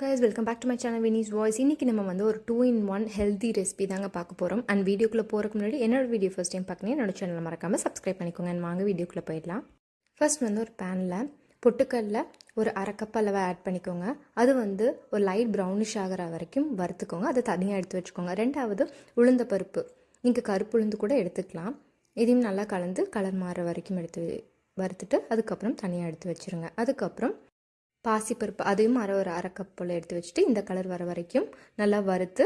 guys, welcome back to my channel Winnie's Voice. இன்னைக்கு நம்ம வந்து ஒரு 2-in-1 healthy recipe தாங்க பார்க்க போறோம். and வீடியோக்குள்ள போறதுக்கு முன்னாடி என்னோட வீடியோ ஃபர்ஸ்ட் டைம் பார்க்கணும் என்னோட சேனலை மறக்காம சப்ஸ்கிரைப் பண்ணிக்கோங்க. and வாங்க வீடியோக்குள்ள போயிடலாம். ஃபர்ஸ்ட் வந்து ஒரு பேன்ல பொட்டுக்கல்ல ஒரு அரை கப் அளவு ஆட் பண்ணிக்கோங்க. அது வந்து ஒரு லைட் ப்ரௌனிஷ் ஆகிற வரைக்கும் வறுத்துக்கோங்க. அதை தனியாக எடுத்து வச்சுக்கோங்க. ரெண்டாவது உளுந்த பருப்பு, நீங்கள் கருப்பு உளுந்து கூட எடுத்துக்கலாம். இதையும் நல்லா கலந்து கலர் மாற வரைக்கும் எடுத்து வறுத்துட்டு அதுக்கப்புறம் தனியாக எடுத்து வச்சுருங்க. அதுக்கப்புறம் பாசிப்பருப்பு அதையும் ஒரு அரை கப் போல் எடுத்து வச்சுட்டு இந்த கலர் வர வரைக்கும் நல்லா வறுத்து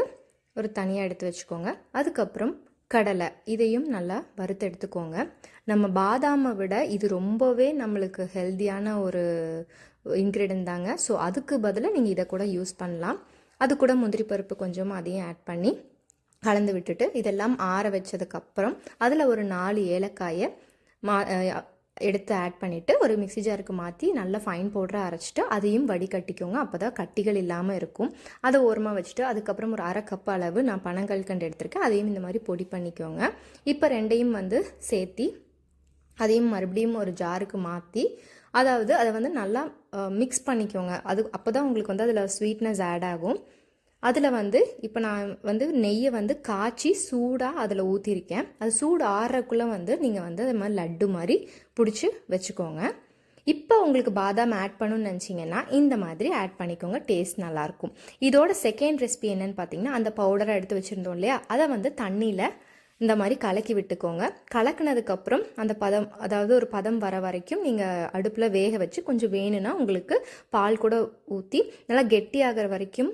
ஒரு தனியாக எடுத்து வச்சுக்கோங்க. அதுக்கப்புறம் கடலை, இதையும் நல்லா வறுத்து எடுத்துக்கோங்க. நம்ம பாதாமை விட இது ரொம்பவே நம்மளுக்கு ஹெல்த்தியான ஒரு இன்க்ரீடியன்ட் தாங்க. ஸோ அதுக்கு பதிலாக நீங்கள் இதை கூட யூஸ் பண்ணலாம். அது கூட முந்திரி பருப்பு கொஞ்சம் அதையும் ஆட் பண்ணி கலந்து விட்டுட்டு இதெல்லாம் ஆற வச்சதுக்கப்புறம் அதில் ஒரு 4 ஏலக்காயை எடுத்து ஆட் பண்ணிவிட்டு ஒரு மிக்ஸி ஜாருக்கு மாற்றி நல்லா ஃபைன் பவுடராக அரைச்சிட்டு அதையும் வடிகட்டிக்கோங்க. அப்போ தான் கட்டிகள் இல்லாமல் இருக்கும். அதை ஓரமாக வச்சுட்டு அதுக்கப்புறம் ஒரு அரை கப் அளவு நான் பனங்கல்கண்டு எடுத்திருக்கேன். அதையும் இந்த மாதிரி பொடி பண்ணிக்கோங்க. இப்போ ரெண்டையும் வந்து சேர்த்தி அதையும் மறுபடியும் ஒரு ஜாருக்கு மாற்றி அதை வந்து நல்லா மிக்ஸ் பண்ணிக்கோங்க. அப்போ தான் உங்களுக்கு வந்து அதில் ஸ்வீட்னஸ் ஆட் ஆகும். அதில் வந்து இப்போ நான் வந்து நெய்யை வந்து காய்ச்சி சூடாக அதில் ஊற்றிருக்கேன். அது சூடு ஆறுறக்குள்ளே வந்து நீங்கள் வந்து அது மாதிரி லட்டு மாதிரி பிடிச்சி வச்சுக்கோங்க. இப்போ உங்களுக்கு பாதாம் ஆட் பண்ணணும்னு நினச்சிங்கன்னா இந்த மாதிரி ஆட் பண்ணிக்கோங்க. டேஸ்ட் நல்லாயிருக்கும். இதோட செகண்ட் ரெசிபி என்னென்னு பார்த்தீங்கன்னா, அந்த பவுடரை எடுத்து வச்சுருந்தோம் இல்லையா, அதை வந்து தண்ணியில் இந்த மாதிரி கலக்கி விட்டுக்கோங்க. கலக்கினதுக்கப்புறம் அந்த பதம், அதாவது ஒரு பதம் வர வரைக்கும் நீங்கள் அடுப்பில் வேக வச்சு கொஞ்சம் வேணும்னா உங்களுக்கு பால் கூட ஊற்றி நல்லா கெட்டியாகிற வரைக்கும்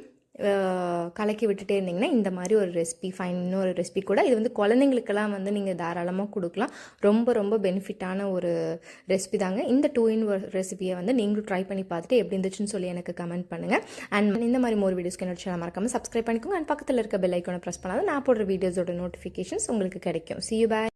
கலக்கி விட்டுட்டே இருந்தீங்கன்னா இந்த மாதிரி ஒரு ரெசிபி ஃபைன். இன்னொரு ரெசிபி கூட இது வந்து குழந்தைங்களுக்கெல்லாம் வந்து நீங்கள் தாராளமாக கொடுக்கலாம். ரொம்ப ரொம்ப பெனிஃபிட்டான ஒரு ரெசிபி தாங்க. இந்த 2-in-1 ரெசிபியை வந்து நீங்களும் ட்ரை பண்ணி பார்த்துட்டு எப்படி இருந்துச்சுன்னு சொல்லி எனக்கு கமெண்ட் பண்ணுங்கள். அண்ட் இந்த மாதிரி மோர் வீடியோஸ்க்கு என்னோட சேனல் மறக்காமல் சப்ஸ்கிரைப் பண்ணிக்கோங்க. அண்ட் பக்கத்தில் இருக்க பெல் ஐக்கானை ப்ரெஸ் பண்ணாதான் நான் போடுற வீடியோஸோட நோட்டிஃபிகேஷன்ஸ் உங்களுக்கு கிடைக்கும். See you, bye.